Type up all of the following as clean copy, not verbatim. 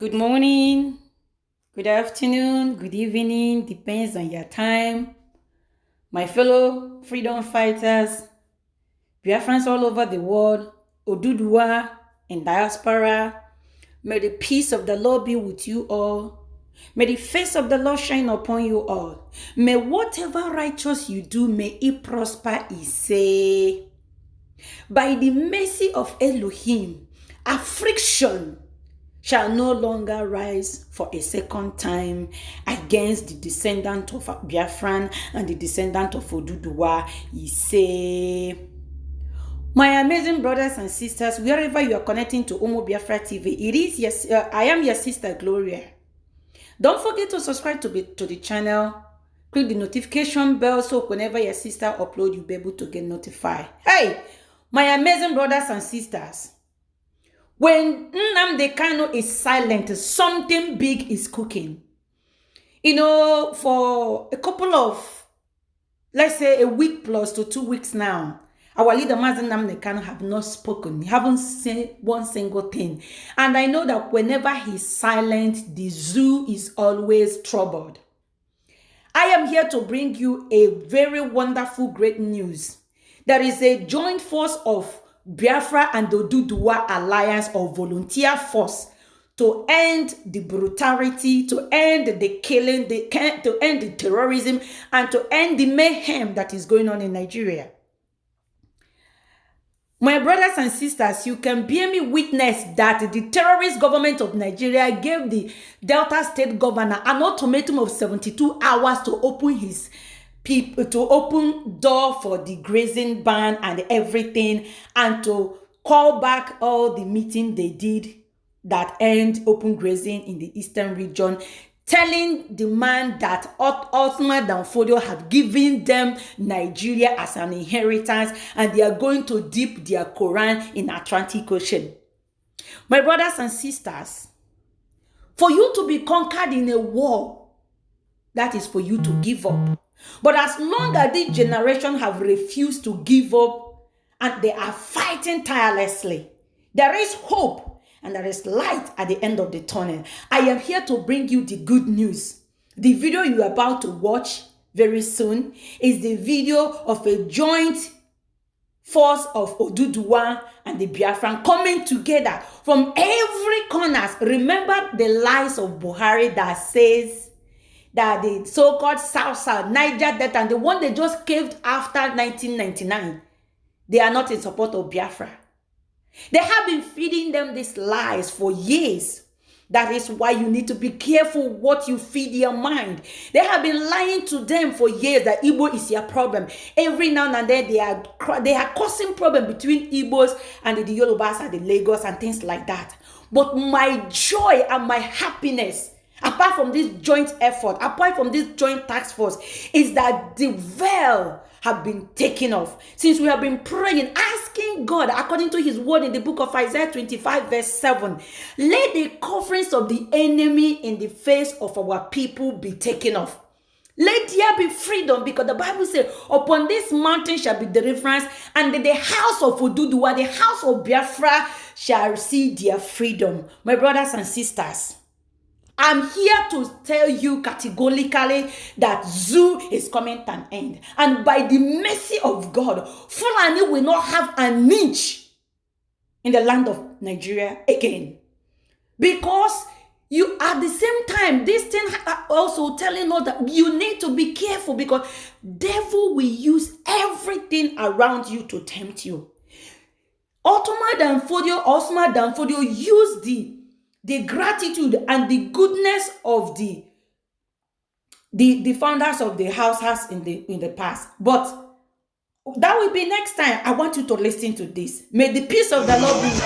Good morning, good afternoon, good evening, depends on your time. My fellow freedom fighters, Biafrans all over the world, Oduduwa and diaspora, may the peace of the Lord be with you all. May the face of the Lord shine upon you all. May whatever righteous you do, may it prosper, he say. By the mercy of Elohim, affliction shall no longer rise for a second time against the descendant of Biafran and the descendant of Oduduwa. He say, my amazing brothers and sisters, wherever you are connecting to Omo Biafra TV, it is yes, I am your sister Gloria. Don't forget to subscribe to the channel. Click the notification bell so whenever your sister upload, you'll be able to get notified. Hey, my amazing brothers and sisters, when Nnamdi Kanu is silent, something big is cooking. You know, for a couple of, let's say a week plus to 2 weeks now, our leader Mazi Nnamdi Kanu have not spoken. He haven't said one single thing. And I know that whenever he's silent, the zoo is always troubled. I am here to bring you a very wonderful, great news. There is a joint force of Biafra and the Oduduwa Alliance or volunteer force to end the brutality, to end the killing, to end the terrorism, and to end the mayhem that is going on in Nigeria. My brothers and sisters, you can bear me witness that the terrorist government of Nigeria gave the Delta State governor an ultimatum of 72 hours to open his people, to open door for the grazing ban and everything, and to call back all the meeting they did that end open grazing in the eastern region, telling the man that Othman Danfodio have given them Nigeria as an inheritance and they are going to dip their Quran in Atlantic Ocean. My brothers and sisters, for you to be conquered in a war, that is for you to give up. But as long as this generation have refused to give up and they are fighting tirelessly, there is hope and there is light at the end of the tunnel. I am here to bring you the good news. The video you are about to watch very soon is the video of a joint force of Oduduwa and the Biafran coming together from every corner. Remember the lies of Buhari that says that the so-called South, Niger Delta, and the one they just caved after 1999, they are not in support of Biafra. They have been feeding them these lies for years. That is why you need to be careful what you feed your mind. They have been lying to them for years that Igbo is your problem. Every now and then they are causing problem between Igbos and the Yorubas and the Lagos and things like that. But my joy and my happiness, apart from this joint effort, apart from this joint task force, is that the veil have been taken off. Since we have been praying, asking God, according to his word in the book of Isaiah 25 verse 7, let the coverings of the enemy in the face of our people be taken off. Let there be freedom, because the Bible says, upon this mountain shall be deliverance, and the house of Oduduwa, the house of Biafra, shall see their freedom. My brothers and sisters, I'm here to tell you categorically that zoo is coming to an end. And by the mercy of God, Fulani will not have an inch in the land of Nigeria again. Because you, at the same time, this thing also telling us that you need to be careful, because devil will use everything around you to tempt you. Osman Danfodio used the gratitude and the goodness of the founders of the houses in the past. But that will be next time. I want you to listen to this. May the peace of the Lord be with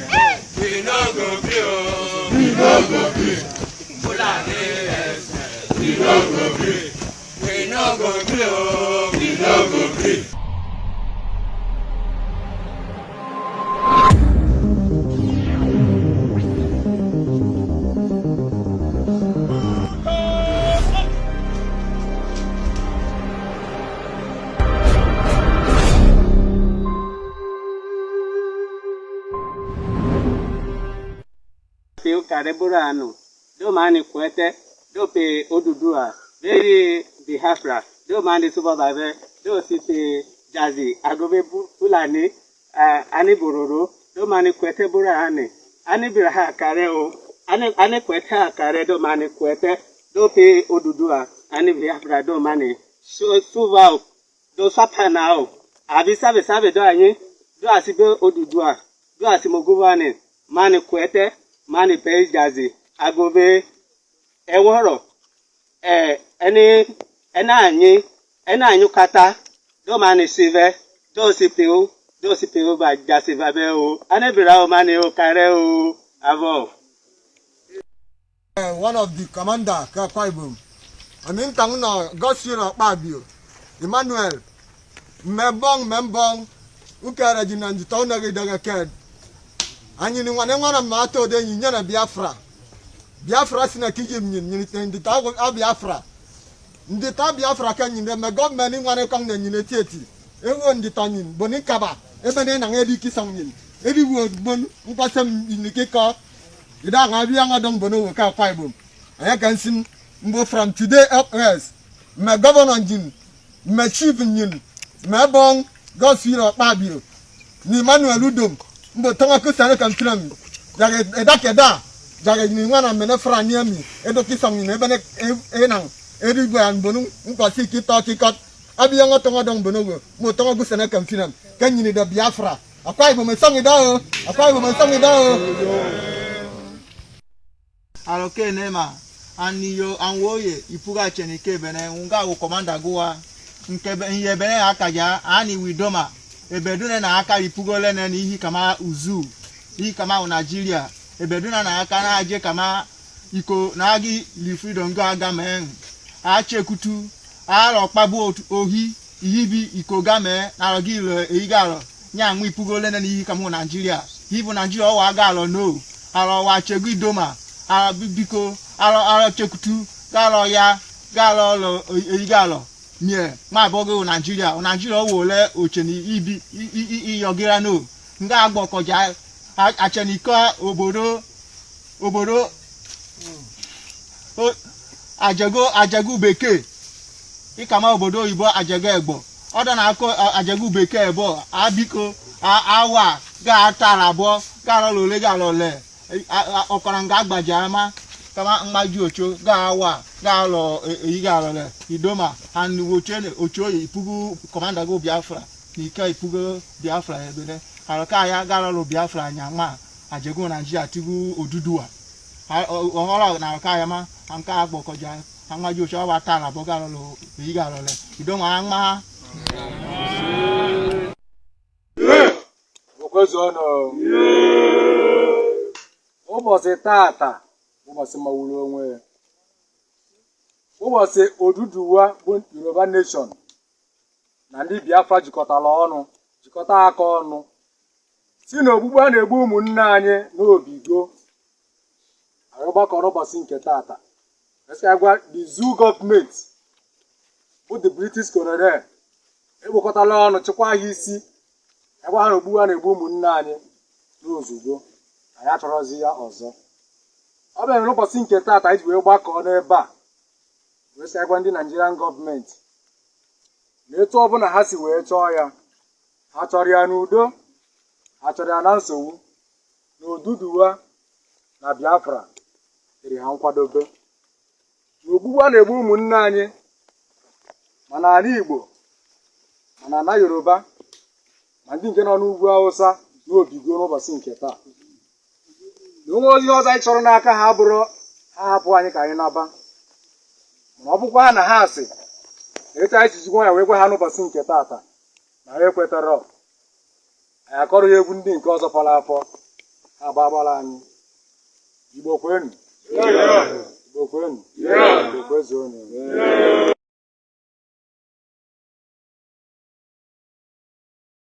you. Kareburano, do mani kwete, do pe Odudua, very Biafra, do mani supervisor, do site Jazzy, Agobe Fulani, Ani Bororo, do mani kwete burane, Ani Biraha Kareo, Ani kwete Kare, do mani kwete, do pe Odudua, Ani Biafra, do mani, so Suvao, do Sapanao, Abisabe do Ani, do Asibe Odudua, do Asimoguvane, mani kwete, mani pay Jazzy, Agobe, Eworo, any kata, do mani sive, do sipio by Jazzy Vabeo, and every mani o careo, avo. One of the commander, Kakwaibum. I mean, Tanguna, Gossino, Babio, Emmanuel, Membong, Ukarajin and the Tonga. And you know, one of Mato, then you know Biafra. Biafra sina kijim in the town of Biafra. In the town Biafra can you never government in one come in the theatre. Everyone the Tonin, Bonicaba, even an Eddie Songin. Every word bon, Upasam in the kicker. You don't have young Adam Bono, Kakwaibum. I can see from today upwards. My governor, my chief in my bong, Gossino, Babio, Emmanuel Ludum. But Tonga Sana can film me. Dakeda, Jagani, one of Menefra near me, Edokisam in Enang, everywhere and Bonum, Upasiki, Taki cut, Abianga Tonga Dong Bonogo, Motonga Sana can film. Can you need a Biafra? A five of my song it out, a five of my song it out. Aloke Nema, and you and Woye, Ipuga Chenikebene, Unga, Commander Goa, Nkebe, Yebene Akaja, Ani Widoma. Ebeduna na aka ipugole na ihi kama uzu ihi kama Nigeria ebeduna na aka na aje kama iko na agi li freedom go aga men a chekutu a ro pabu ohi ihi bi iko ga me na rogi lo eigaro nya nwu ipugole na ihi kama Nigeria ibu Nigeria o aga lo no aro wa chegu idoma a biko aro chekutu galo ya galo lo eigaro nye ma bogo Nigeria wole ocheni ibi iyogira no nga agbokoja achenika obodo ajegu beke ikama obodo ibo ajegu egbo odo na akọ ajegu beke ebo abiko awa ga atara bo ga lole ga lole okora nga agbaja ma kama mmaju ocho ga awa ga lo ga lole idoma and ocho ipugu commander go Biafra ni ka ipugu Biafra ebele alaka ya ga lo Biafra nyama ajegu Nigeria tigu Odudua ohola na ka ya ma anka agbokoja mmaju ocho wa tara bo ga lo ga lole idoma anma okozono ụbọchị tata ụbọchị mawuru onwe ya ụbọchị Oduduwa bụ Yoruba Nation na ndị Biafra jikọta aka ọnụ si n'ogbugbu a na-egbu ụmụnne anyị n'Obigo arụgbakọrọ ụbọchị nke tata esi agwa the zoo government bụ the British colonial ekpokọtala ọnụ chịkwa ha isi ebe ha n'ogbugbu a na-egbu ụmụnne anyị n'Ozugbo anyị achọrọzi ya ọzọ ọ bịara n'ụbọchị nke tata anyị ji wee gbakọọ n'ebe a wee sị agwa ndị Nigerian gọọmenti na etu ọbụla ha si wee chọọ ya ha chọrọ ya n'udo ha chọrọ ya na nsogbu na Oduduwa na Biafra dịrị ha nkwadobe na ogbugbu a na-egbu ụmụnne anyị ma n'ala Igbo ma n'ala Yoruba ma ndị nke nọ n'ugwu Hausa n'Obigo n'ụbọchị nke taa na onwe ozi ọzọ anyị chọrọ n'aka ha bụrụ ha hapụ anyị ka anyị naba ma ọ bụkwa ha na ha asị etu anyị chizigwa ya wee gwa ha n'ụbọchị nke tata na ha ekwetara anyị akọrọ ya egwu ndị nke ọzọ fọrọ afọ ha gbagbara anyị Igbo kwenu. Igbo kwenu. Igbo kwezuonu.